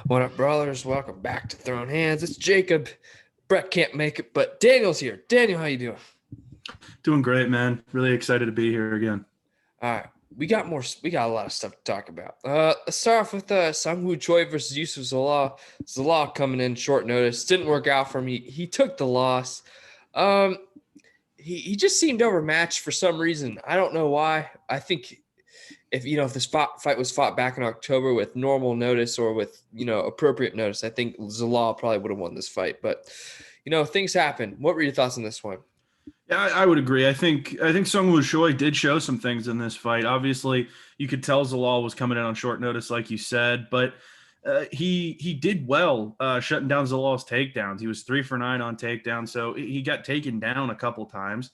What up, brothers? Welcome back to Throwin Hands. It's Jacob. Brett can't make it, but Daniel's here. Daniel, how you doing? Doing great, man. Really excited to be here again. All right, we got a lot of stuff to talk about. Let's start off with Sungwoo Choi versus Yusuf Zalal. Zalal coming in short notice, didn't work out for him. He took the loss. Um, he just seemed overmatched for some reason. I don't know why. I think if this fight was fought back in October with normal notice or with appropriate notice, I think Zalal probably would have won this fight. But things happen. What were your thoughts on this one? Yeah, I would agree. I think Sung Woo Choi did show some things in this fight. Obviously, you could tell Zalal was coming in on short notice, like you said, but he did well shutting down Zalal's takedowns. He was 3 for 9 on takedowns, so he got taken down a couple times.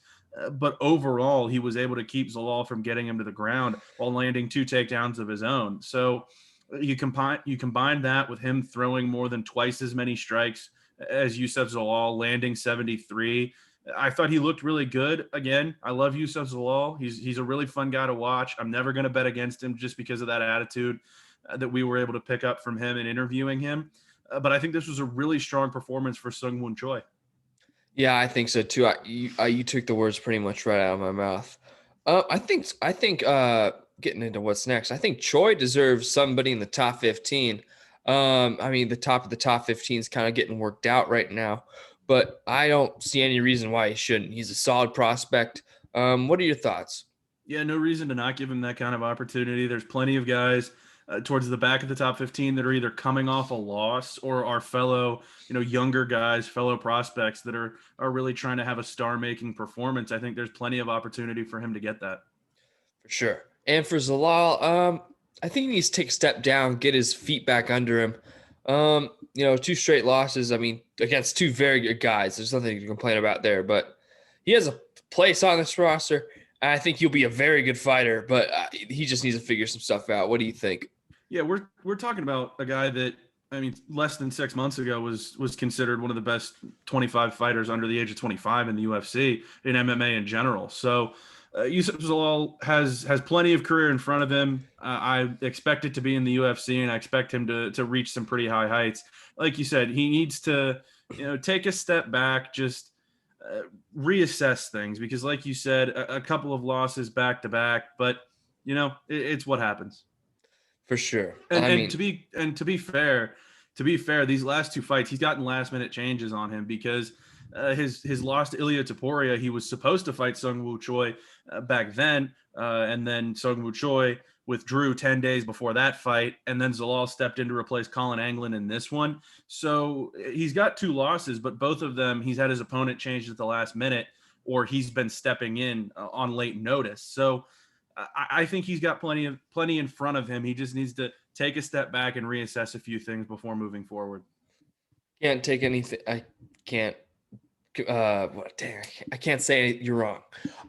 But overall, he was able to keep Zalal from getting him to the ground while landing 2 takedowns of his own. So you combine that with him throwing more than twice as many strikes as Yusuf Zalal, landing 73. I thought he looked really good. Again, I love Yusuf Zalal. He's a really fun guy to watch. I'm never going to bet against him just because of that attitude that we were able to pick up from him in interviewing him. But I think this was a really strong performance for Sung Woon Choi. Yeah, I think so too. You took the words pretty much right out of my mouth. I think getting into what's next, I think Choi deserves somebody in the top 15. I mean, the top of the top 15 is kind of getting worked out right now, but I don't see any reason why he shouldn't. He's a solid prospect. What are your thoughts? Yeah, no reason to not give him that kind of opportunity. There's plenty of guys towards the back of the top 15 that are either coming off a loss or are fellow, younger guys, fellow prospects that are really trying to have a star-making performance. I think there's plenty of opportunity for him to get that. For sure. And for Zalal, I think he needs to take a step down, get his feet back under him. 2 straight losses. I mean, against 2 very good guys. There's nothing to complain about there. But he has a place on this roster. And I think he'll be a very good fighter. But he just needs to figure some stuff out. What do you think? Yeah, we're talking about a guy that, I mean, less than 6 months ago was considered one of the best 25 fighters under the age of 25 in the UFC, in MMA in general. So Yusuf Zalal has plenty of career in front of him. I expect it to be in the UFC, and I expect him to reach some pretty high heights. Like you said, he needs to take a step back, just reassess things, because like you said, a couple of losses back to back, but it's what happens. For sure. And I and mean, to be fair, these last 2 fights, he's gotten last minute changes on him because his loss to Ilya Taporia, he was supposed to fight Sung Woo Choi back then, and then Sung Woo Choi withdrew 10 days before that fight, and then Zalal stepped in to replace Colin Anglin in this one. So he's got 2 losses, but both of them he's had his opponent changed at the last minute, or he's been stepping in on late notice. So I think he's got plenty in front of him. He just needs to take a step back and reassess a few things before moving forward. can't take anything. I can't. What? Dang, I can't say you're wrong.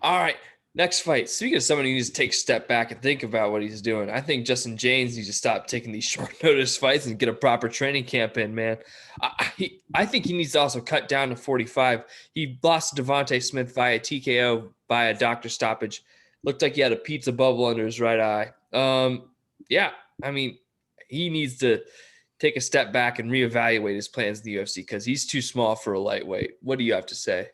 All right. Next fight. Speaking of someone who needs to take a step back and think about what he's doing, I think Justin James needs to stop taking these short notice fights and get a proper training camp in, man. I think he needs to also cut down to 45. He lost to Devontae Smith via TKO by a doctor stoppage. Looked like he had a pizza bubble under his right eye. Yeah, I mean, he needs to take a step back and reevaluate his plans in the UFC because he's too small for a lightweight. What do you have to say?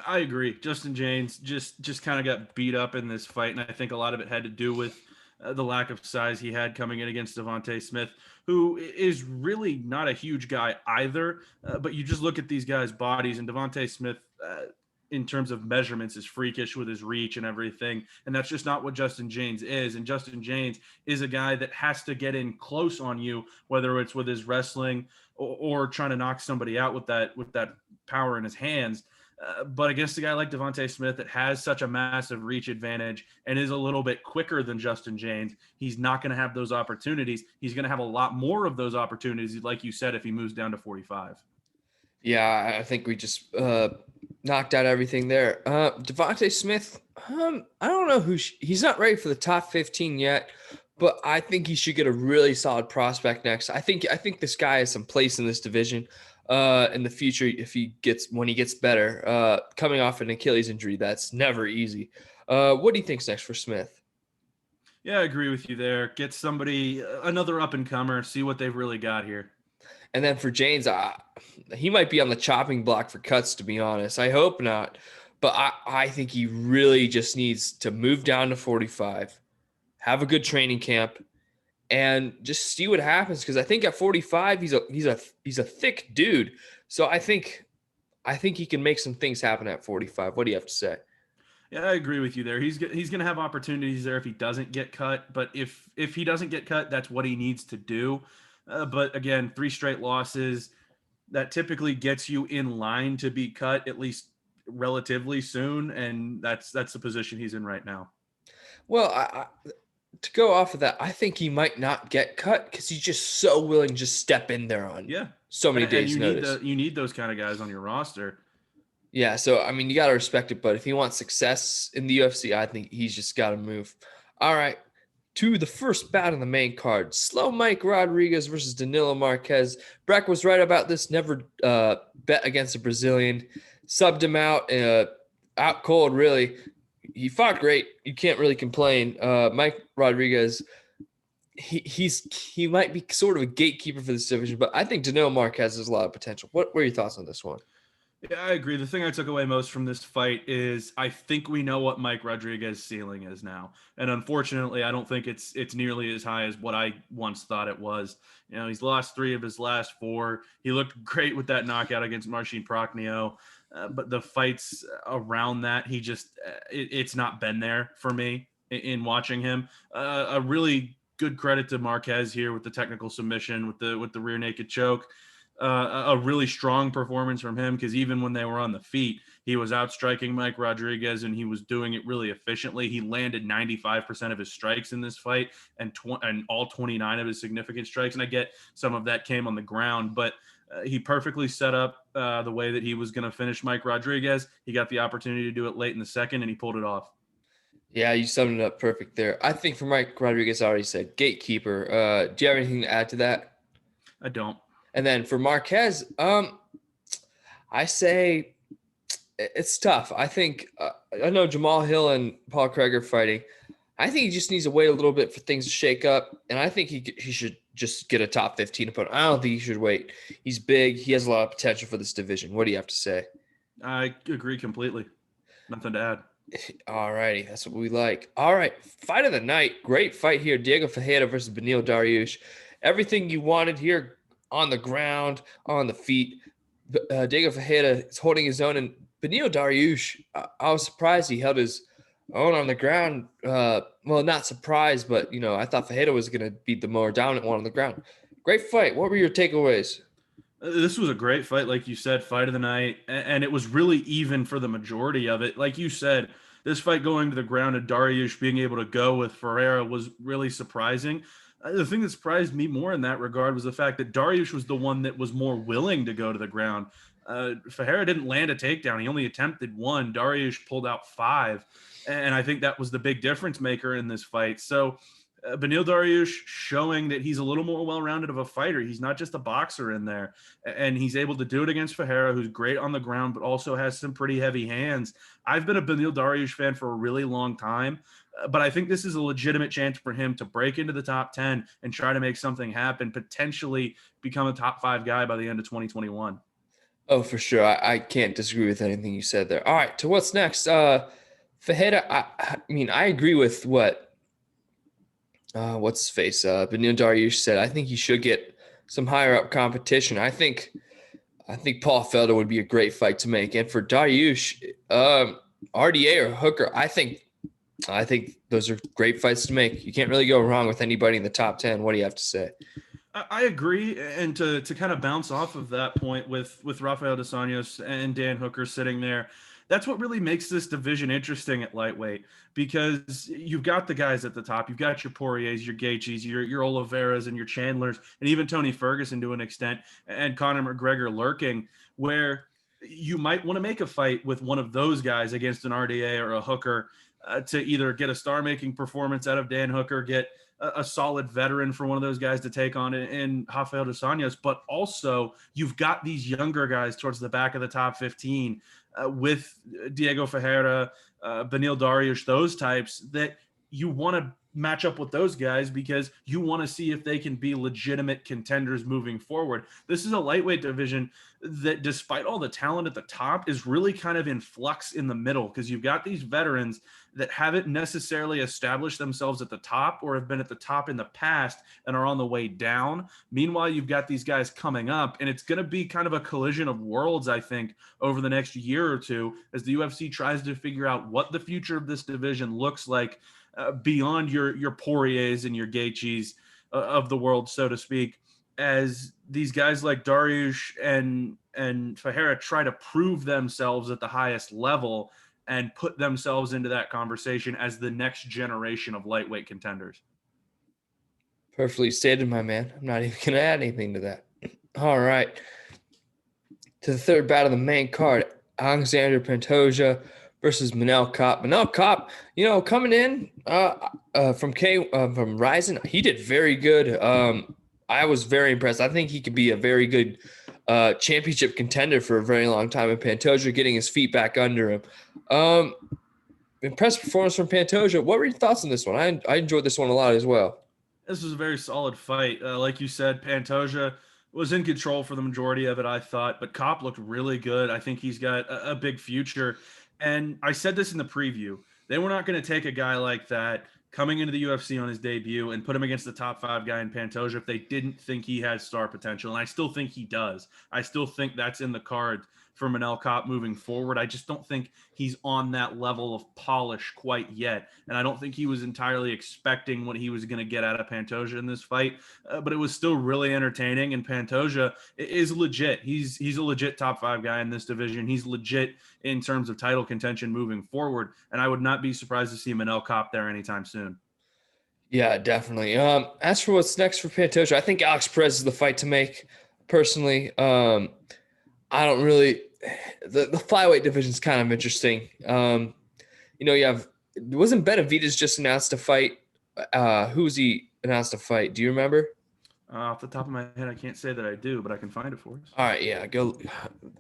I agree. Justin James just kind of got beat up in this fight, and I think a lot of it had to do with the lack of size he had coming in against Devontae Smith, who is really not a huge guy either. But you just look at these guys' bodies, and Devontae Smith, in terms of measurements, is freakish with his reach and everything, and that's just not what Justin James is. And Justin James is a guy that has to get in close on you, whether it's with his wrestling or trying to knock somebody out with that power in his hands. But against a guy like Devontae Smith that has such a massive reach advantage and is a little bit quicker than Justin James, he's not going to have those opportunities. He's going to have a lot more of those opportunities, like you said, if he moves down to 45. Yeah, I think we just knocked out everything there. Devontae Smith, I don't know he's not ready for the top 15 yet, but I think he should get a really solid prospect next. I think this guy has some place in this division in the future when he gets better. Coming off an Achilles injury, that's never easy. What do you think's next for Smith? Yeah, I agree with you there. Get somebody, another up and comer, see what they've really got here. And then for James, he might be on the chopping block for cuts, to be honest. I hope not. But I think he really just needs to move down to 45, have a good training camp, and just see what happens. Because I think at 45, he's a thick dude. So I think he can make some things happen at 45. What do you have to say? Yeah, I agree with you there. He's going to have opportunities there if he doesn't get cut, but if he doesn't get cut, that's what he needs to do. But again, 3 straight losses that typically gets you in line to be cut at least relatively soon, and that's the position he's in right now. Well, to go off of that, I think he might not get cut because he's just so willing to just step in there on Yeah, so many and days' notice. you need those kind of guys on your roster. Yeah, so I mean, you got to respect it, but if he wants success in the UFC, I think he's just got to move. All right, to the first bout on the main card: Slow Mike Rodriguez versus Danilo Marquez. Breck was right about this. Never bet against a Brazilian. Subbed him out cold. Really, he fought great. You can't really complain. Mike Rodriguez, he might be sort of a gatekeeper for this division, but I think Danilo Marquez has a lot of potential. What were your thoughts on this one? Yeah, I agree. The thing I took away most from this fight is I think we know what Mike Rodriguez's ceiling is now. And unfortunately, I don't think it's nearly as high as what I once thought it was. You know, he's lost 3 of his last 4. He looked great with that knockout against Marcin Prachnio, but the fights around that, it's not been there for me in watching him. A really good credit to Marquez here with the technical submission with the rear naked choke. A really strong performance from him because even when they were on the feet, he was outstriking Mike Rodriguez and he was doing it really efficiently. He landed 95% of his strikes in this fight and all 29 of his significant strikes. And I get some of that came on the ground, but he perfectly set up the way that he was going to finish Mike Rodriguez. He got the opportunity to do it late in the second and he pulled it off. Yeah, you summed it up perfect there. I think for Mike Rodriguez, I already said gatekeeper. Do you have anything to add to that? I don't. And then for Marquez, I say it's tough. I think I know Jamal Hill and Paul Craig are fighting. I think he just needs to wait a little bit for things to shake up, and I think he should just get a top 15 opponent. I don't think he should wait. He's big. He has a lot of potential for this division. What do you have to say? I agree completely. Nothing to add. All righty, that's what we like. All right, fight of the night. Great fight here. Diego Ferreira versus Beneil Dariush. Everything you wanted here on the ground, on the feet. Diego Ferreira is holding his own, and Beneil Dariush, I was surprised he held his own on the ground. Well, not surprised, but I thought Ferreira was going to be the more dominant one on the ground. Great fight. What were your takeaways? This was a great fight, like you said, fight of the night, and it was really even for the majority of it. Like you said, this fight going to the ground and Dariush being able to go with Ferreira was really surprising. The thing that surprised me more in that regard was the fact that Dariush was the one that was more willing to go to the ground. Ferreira didn't land a takedown. He only attempted 1. Dariush pulled out 5. And I think that was the big difference maker in this fight. So Beneil Dariush showing that he's a little more well-rounded of a fighter. He's not just a boxer in there. And he's able to do it against Ferreira, who's great on the ground, but also has some pretty heavy hands. I've been a Beneil Dariush fan for a really long time, but I think this is a legitimate chance for him to break into the top 10 and try to make something happen, potentially become a top 5 guy by the end of 2021. Oh, for sure. I can't disagree with anything you said there. All right, to what's next? Ferreira, I mean, I agree with what's his face? Beneil Dariush said. I think he should get some higher up competition. I think Paul Felder would be a great fight to make. And for Dariush, RDA or Hooker, I think those are great fights to make. You can't really go wrong with anybody in the top 10. What do you have to say? I agree, and to kind of bounce off of that point with Rafael dos Anjos and Dan Hooker sitting there, that's what really makes this division interesting at lightweight, because you've got the guys at the top. You've got your Poiriers, your Gaethjes, your Oliveras, and your Chandlers, and even Tony Ferguson to an extent, and Conor McGregor lurking, where you might want to make a fight with one of those guys against an RDA or a Hooker to either get a star-making performance out of Dan Hooker, get a solid veteran for one of those guys to take on in Rafael dos Anjos, but also you've got these younger guys towards the back of the top 15 with Diego Ferreira, Beneil Dariush, those types that you want to match up with those guys because you want to see if they can be legitimate contenders moving forward. This is a lightweight division that, despite all the talent at the top, is really kind of in flux in the middle because you've got these veterans that haven't necessarily established themselves at the top or have been at the top in the past and are on the way down. Meanwhile, you've got these guys coming up, and it's going to be kind of a collision of worlds, I think, over the next year or two as the UFC tries to figure out what the future of this division looks like beyond your Poiriers and your Gaethjes of the world, so to speak, as these guys like Dariush and Ferreira try to prove themselves at the highest level and put themselves into that conversation as the next generation of lightweight contenders. Perfectly stated, my man. I'm not even going to add anything to that. All right. To the third bout of the main card, Alexander Pantoja versus Manel Kape. Manel Kape, coming in from Ryzen, he did very good. I was very impressed. I think he could be a very good championship contender for a very long time. And Pantoja getting his feet back under him. Impressive performance from Pantoja. What were your thoughts on this one? I enjoyed this one a lot as well. This was a very solid fight. Like you said, Pantoja was in control for the majority of it, I thought, but Kape looked really good. I think he's got a big future. And I said this in the preview. They were not going to take a guy like that coming into the UFC on his debut and put him against the top 5 guy in Pantoja if they didn't think he had star potential. And I still think he does. I still think that's in the cards for Manel Kape moving forward. I just don't think he's on that level of polish quite yet. And I don't think he was entirely expecting what he was going to get out of Pantoja in this fight. But it was still really entertaining. And Pantoja is legit. He's a legit top 5 guy in this division. He's legit in terms of title contention moving forward. And I would not be surprised to see Manel Kape there anytime soon. Yeah, definitely. As for what's next for Pantoja, I think Alex Perez is the fight to make. Personally, I don't really. The flyweight division is kind of interesting. You have wasn't Benavidez just announced a fight? Who's he announced a fight? Do you remember? Off the top of my head, I can't say that I do, but I can find it for us. All right, yeah, go.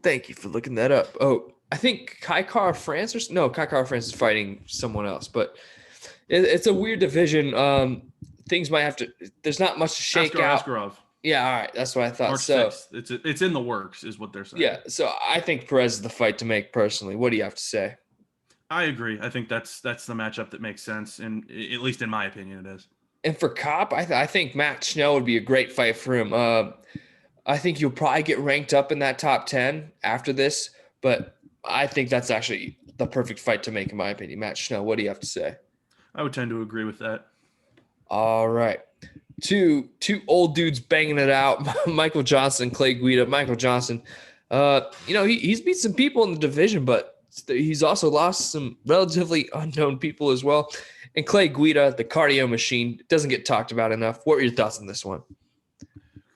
Thank you for looking that up. Oh, I think Kai Kara France Kai Kara France is fighting someone else, but it's a weird division. Things might have to. There's not much to shake out. Askarov. Yeah, all right, that's what I thought. March 6th. It's in the works, is what they're saying. Yeah, so I think Perez is the fight to make personally. What do you have to say? I agree. I think that's the matchup that makes sense, and at least in my opinion, it is. And for Kape, I think Matt Schnell would be a great fight for him. I think you'll probably get ranked up in that top 10 after this, but I think that's actually the perfect fight to make, in my opinion. Matt Schnell, what do you have to say? I would tend to agree with that. All right. Two old dudes banging it out, Michael Johnson, Clay Guida. Michael Johnson, he's beat some people in the division, but he's also lost some relatively unknown people as well. And Clay Guida, the cardio machine, doesn't get talked about enough. What were your thoughts on this one?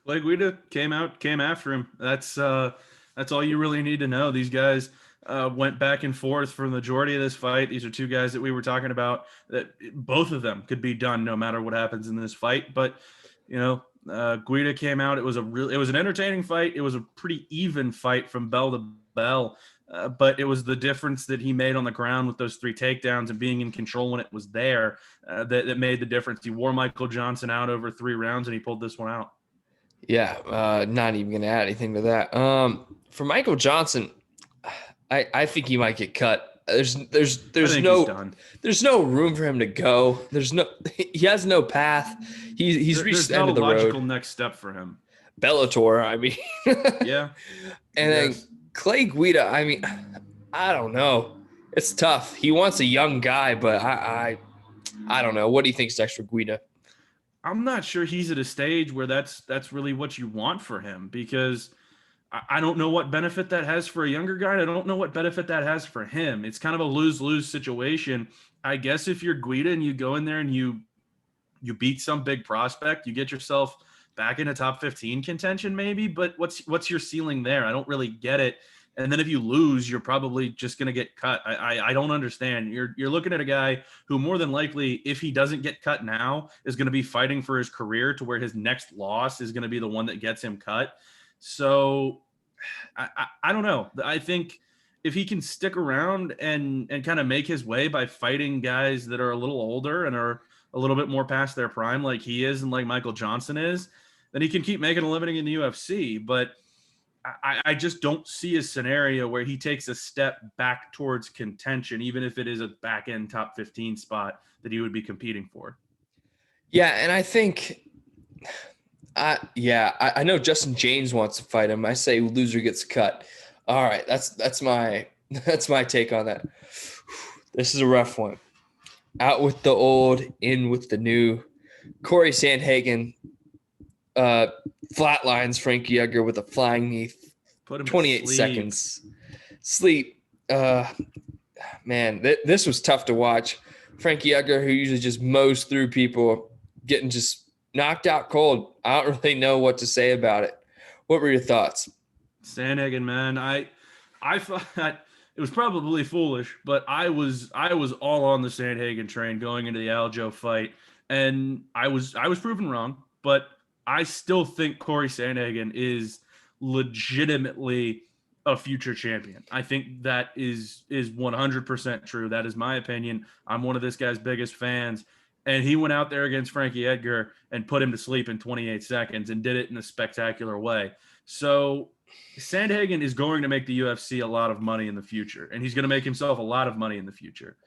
Clay Guida came after him. That's all you really need to know. These guys went back and forth for the majority of this fight. These are two guys that we were talking about that both of them could be done no matter what happens in this fight. But, Guida came out. It was an entertaining fight. It was a pretty even fight from bell to bell. But it was the difference that he made on the ground with those 3 takedowns and being in control when it was there that made the difference. He wore Michael Johnson out over 3 rounds, and he pulled this one out. Yeah, not even going to add anything to that. For Michael Johnson, I think he might get cut. There's no room for him to go. He has no path. He's reached the end of the road. There's no logical next step for him. Bellator, I mean. Yeah. And then Clay Guida, I mean, I don't know. It's tough. He wants a young guy, but I don't know. What do you think is next for Guida? I'm not sure he's at a stage where that's really what you want for him, because I don't know what benefit that has for a younger guy. And I don't know what benefit that has for him. It's kind of a lose-lose situation. I guess if you're Guida and you go in there and you beat some big prospect, you get yourself back into top 15 contention maybe, but what's your ceiling there? I don't really get it. And then if you lose, you're probably just going to get cut. I don't understand. You're looking at a guy who more than likely, if he doesn't get cut now, is going to be fighting for his career to where his next loss is going to be the one that gets him cut. So I don't know. I think if he can stick around and kind of make his way by fighting guys that are a little older and are a little bit more past their prime like he is and like Michael Johnson is, then he can keep making a living in the UFC. But I just don't see a scenario where he takes a step back towards contention, even if it is a back end top 15 spot that he would be competing for. Yeah, and I think, I know Justin James wants to fight him. I say loser gets cut. All right, that's my that's my take on that. This is a rough one. Out with the old, in with the new. Corey Sandhagen flatlines Frankie Edgar with a flying knee. Put him 28 seconds. Sleep. Man, this was tough to watch. Frankie Edgar, who usually just mows through people, getting just knocked out cold. I don't really know what to say about it. What were your thoughts? Sandhagen, man, I thought it was probably foolish, but I was all on the Sandhagen train going into the Aljo fight, and I was proven wrong, but I still think Corey Sandhagen is legitimately a future champion. I think that is 100% true. That is my opinion. I'm one of this guy's biggest fans, and he went out there against Frankie Edgar and put him to sleep in 28 seconds and did it in a spectacular way. So Sandhagen is going to make the UFC a lot of money in the future, and he's going to make himself a lot of money in the future.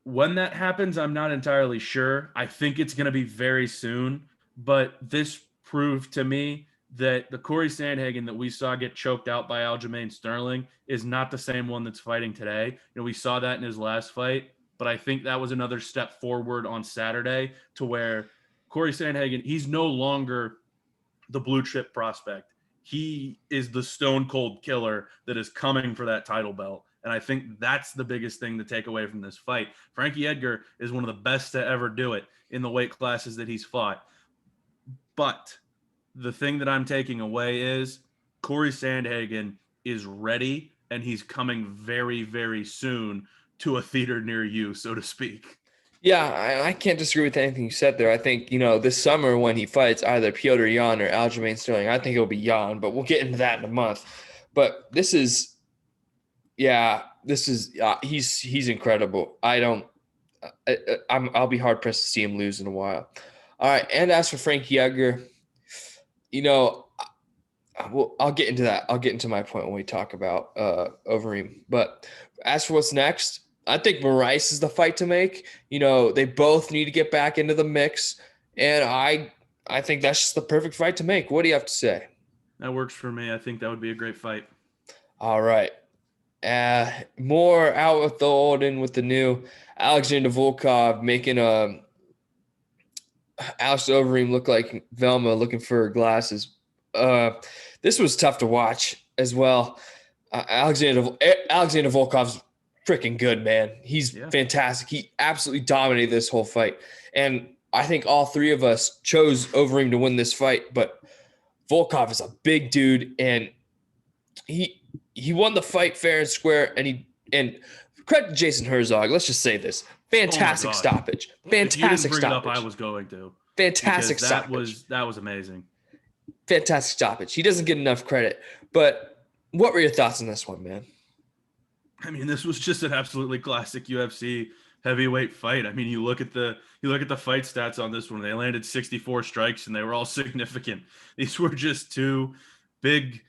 When that happens, I'm not entirely sure. I think it's going to be very soon, but this proved to me that the Corey Sandhagen that we saw get choked out by Aljamain Sterling is not the same one that's fighting today. You know, we saw that in his last fight, but I think that was another step forward on Saturday to where Corey Sandhagen, he's no longer the blue chip prospect. He is the stone cold killer that is coming for that title belt. And I think that's the biggest thing to take away from this fight. Frankie Edgar is one of the best to ever do it in the weight classes that he's fought. But the thing that I'm taking away is Corey Sandhagen is ready, and he's coming very, very soon to a theater near you, so to speak. Yeah, I can't disagree with anything you said there. I think, this summer when he fights either Piotr Jan or Aljamain Sterling, I think it'll be Jan, but we'll get into that in a month. But he's incredible. I'll be hard pressed to see him lose in a while. All right, and as for Frankie Edgar, I'll get into that. I'll get into my point when we talk about Overeem. But as for what's next, I think Moraes is the fight to make. They both need to get back into the mix, and I think that's just the perfect fight to make. What do you have to say? That works for me. I think that would be a great fight. All right. More out with the old, in with the new. Alexander Volkov making Alex Overeem look like Velma looking for her glasses. This was tough to watch as well. Alexander Volkov's freaking good, man. He's fantastic. He absolutely dominated this whole fight. And I think all three of us chose Overeem to win this fight, but Volkov is a big dude, and he won the fight fair and square, and credit to Jason Herzog. Let's just say this. Fantastic stoppage. Fantastic stoppage. It up, I was going to. Fantastic stoppage. That was amazing. Fantastic stoppage. He doesn't get enough credit. But what were your thoughts on this one, man? I mean, this was just an absolutely classic UFC heavyweight fight. I mean, you look at the fight stats on this one. They landed 64 strikes, and they were all significant. These were just two big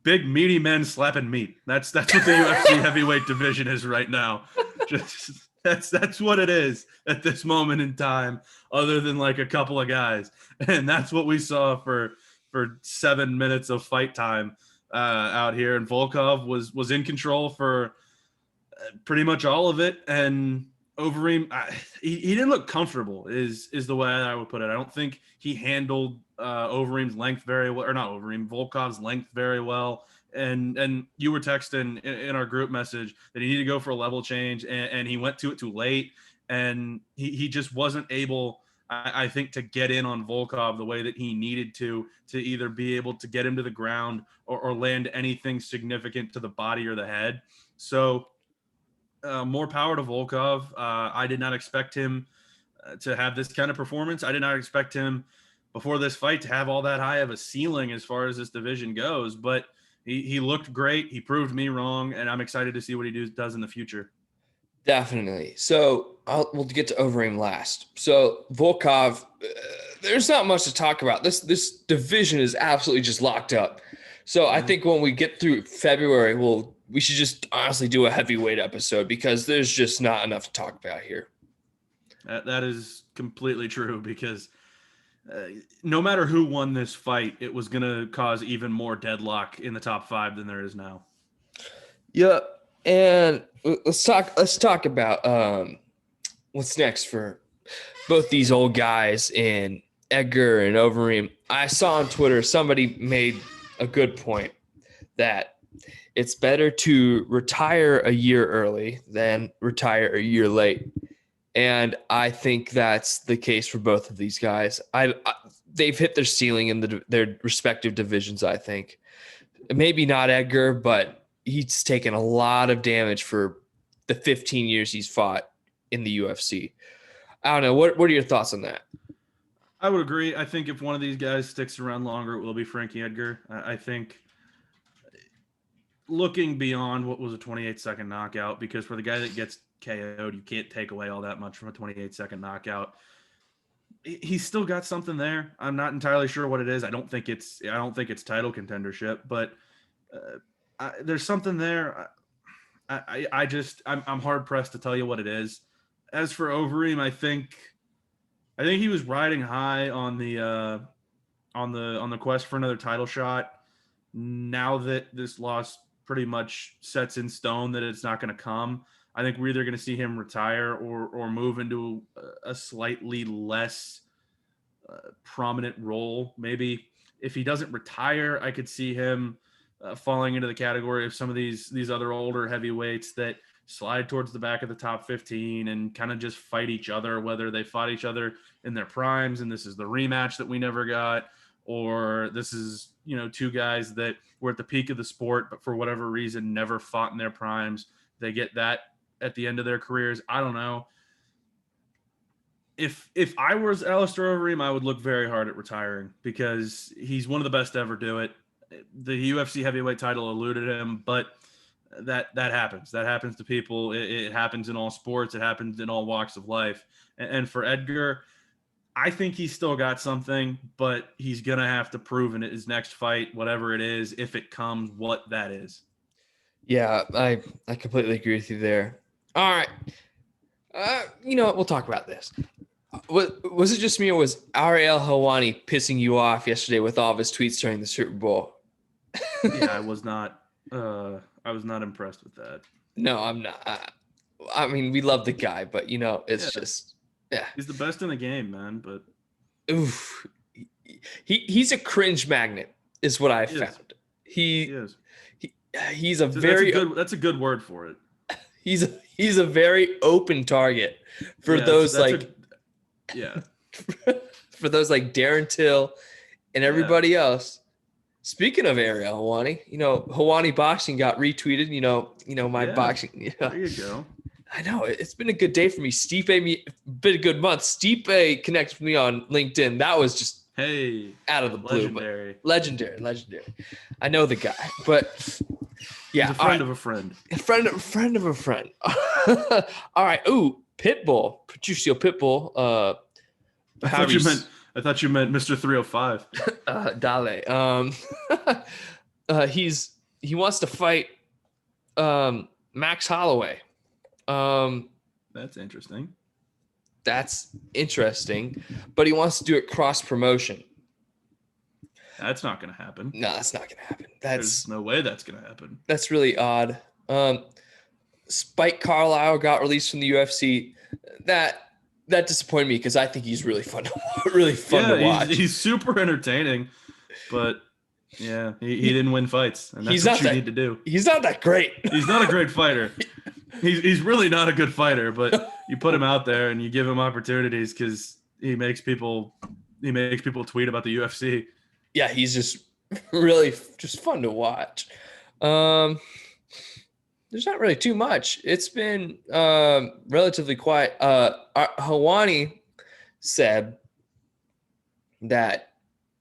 meaty men slapping meat. That's what the UFC heavyweight division is right now. Just that's what it is at this moment in time, other than like a couple of guys. And that's what we saw for 7 minutes of fight time out here. And Volkov was in control for pretty much all of it. And Overeem, he didn't look comfortable is the way I would put it. I don't think he handled Overeem's length very well, or not Overeem, Volkov's length very well. And you were texting in our group message that he needed to go for a level change, and he went to it too late, and he just wasn't able, I think, to get in on Volkov the way that he needed to either be able to get him to the ground or land anything significant to the body or the head. So more power to Volkov. I did not expect him to have this kind of performance. I did not expect him before this fight to have all that high of a ceiling as far as this division goes, but he looked great. He proved me wrong, and I'm excited to see what he does in the future. Definitely. So we'll get to Overeem last. So Volkov, there's not much to talk about. This division is absolutely just locked up. So I think when we get through February, we should just honestly do a heavyweight episode because there's just not enough to talk about here. That is completely true because no matter who won this fight, it was going to cause even more deadlock in the top 5 than there is now. Yeah, and let's talk about what's next for both these old guys in Edgar and Overeem. I saw on Twitter somebody made a good point that it's better to retire a year early than retire a year late. And I think that's the case for both of these guys. They've hit their ceiling in their respective divisions, I think. Maybe not Edgar, but he's taken a lot of damage for the 15 years he's fought in the UFC. I don't know. What are your thoughts on that? I would agree. I think if one of these guys sticks around longer, it will be Frankie Edgar. I think looking beyond what was a 28-second knockout, because for the guy that gets KO'd, you can't take away all that much from a 28-second knockout. He's still got something there. I'm not entirely sure what it is. I don't think it's title contendership, but there's something there. I'm hard pressed to tell you what it is. As for Overeem, I think he was riding high on the quest for another title shot. Now that this loss pretty much sets in stone that it's not going to come, I think we're either going to see him retire or move into a slightly less prominent role. Maybe if he doesn't retire, I could see him falling into the category of some of these other older heavyweights that slide towards the back of the top 15 and kind of just fight each other, whether they fought each other in their primes and this is the rematch that we never got, or this is, two guys that were at the peak of the sport, but for whatever reason never fought in their primes. They get that at the end of their careers. I don't know. If I was Alistair Overeem, I would look very hard at retiring because he's one of the best to ever do it. The UFC heavyweight title eluded him, but that happens. That happens to people. It happens in all sports. It happens in all walks of life. And for Edgar, I think he's still got something, but he's going to have to prove in his next fight, whatever it is, if it comes, what that is. Yeah, I completely agree with you there. All right. We'll talk about this. Was it just me or was Ariel Helwani pissing you off yesterday with all of his tweets during the Super Bowl? Yeah, I was not impressed with that. No, I'm not. I mean, we love the guy, but it's just, yeah. He's the best in the game, man. But oof, he's a cringe magnet, is what I found. He is. He's a very that's a good word for it. He's a very open target for those for those like Darren Till and everybody else. Speaking of Ariel Helwani, Helwani boxing got retweeted. My boxing. There you go. I know it's been a good day for me. Been a good month. Stipe connected with me on LinkedIn. That was just out of the blue. Legendary. I know the guy, but yeah, he's a friend of a friend. Friend of a friend. All right. Ooh, Pitbull, Patricio Pitbull. I thought you meant Mr. 305. Dale. He wants to fight Max Holloway. That's interesting. But he wants to do it cross promotion. That's not going to happen. No, that's not going to happen. There's no way that's going to happen. That's really odd. Spike Carlisle got released from the UFC. That disappointed me because I think he's really fun to watch. He's super entertaining, but yeah, he didn't win fights, and that's what you need to do. He's not that great. He's not a great fighter. He's really not a good fighter, but you put him out there and you give him opportunities because he makes people tweet about the UFC. Yeah, he's just really just fun to watch. There's not really too much. It's been relatively quiet. Helwani said that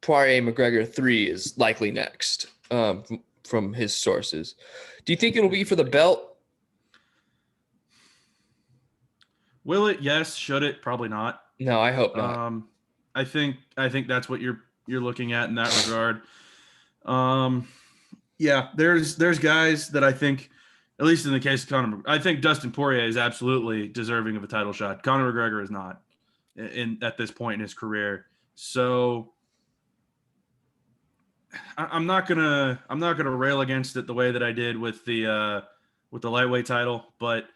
Poirier McGregor 3 is likely next from his sources. Do you think it'll be for the belt? Will it? Yes. Should it? Probably not. No, I hope not. I think that's what you're looking at in that regard. Yeah, there's guys that I think, at least in the case of Conor, I think Dustin Poirier is absolutely deserving of a title shot. Conor McGregor is not at this point in his career. So I'm not gonna rail against it the way that I did with the lightweight title, but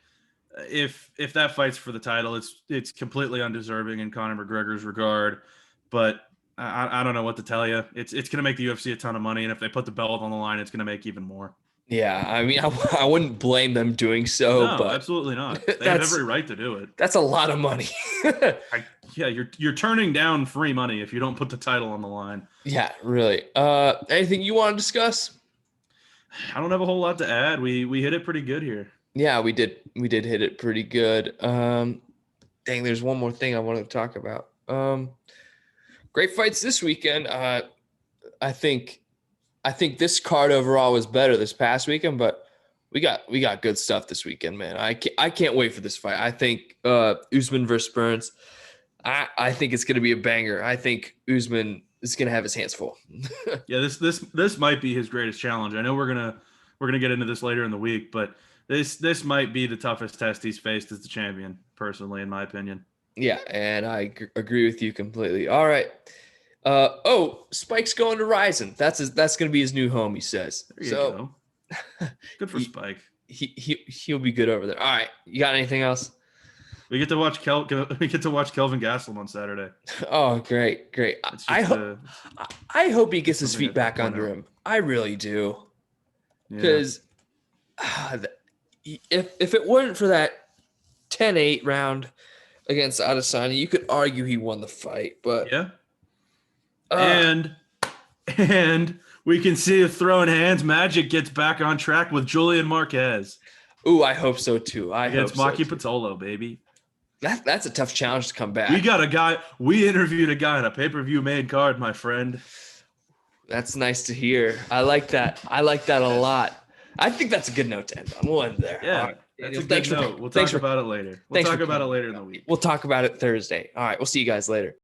if that fight's for the title, it's completely undeserving in Conor McGregor's regard. But I don't know what to tell you. It's going to make the UFC a ton of money, and if they put the belt on the line, it's going to make even more. Yeah, I mean, I wouldn't blame them doing so. No, but absolutely not. They have every right to do it. That's a lot of money. Yeah, you're turning down free money if you don't put the title on the line. Yeah, really. Anything you want to discuss? I don't have a whole lot to add. We hit it pretty good here. Yeah, we did hit it pretty good. Dang, there's one more thing I wanted to talk about. Great fights this weekend. I think this card overall was better this past weekend, but we got good stuff this weekend, man. I can't wait for this fight. I think Usman versus Burns. I think it's going to be a banger. I think Usman is going to have his hands full. Yeah, this might be his greatest challenge. I know we're gonna get into this later in the week, but this might be the toughest test he's faced as the champion, personally, in my opinion. Yeah, and I agree with you completely. All right. Spike's going to Ryzen. That's going to be his new home, he says. There you go. Good for Spike. He'll be good over there. All right. You got anything else? We get to watch Kelvin Gastelum on Saturday. Oh, great. I hope he gets his feet back under him. I really do. Because if it weren't for that 10-8 round against Adesanya, you could argue he won the fight. But yeah. And we can see if throwing hands magic gets back on track with Julian Marquez. Ooh, I hope so too. Against Maki Pitolo, baby. That's a tough challenge to come back. We interviewed a guy on a pay-per-view main card, my friend. That's nice to hear. I like that a lot. I think that's a good note to end on. We'll end there. Yeah. Right. That's a good note. We'll talk about it later. We'll talk about it later in the week. We'll talk about it Thursday. All right. We'll see you guys later.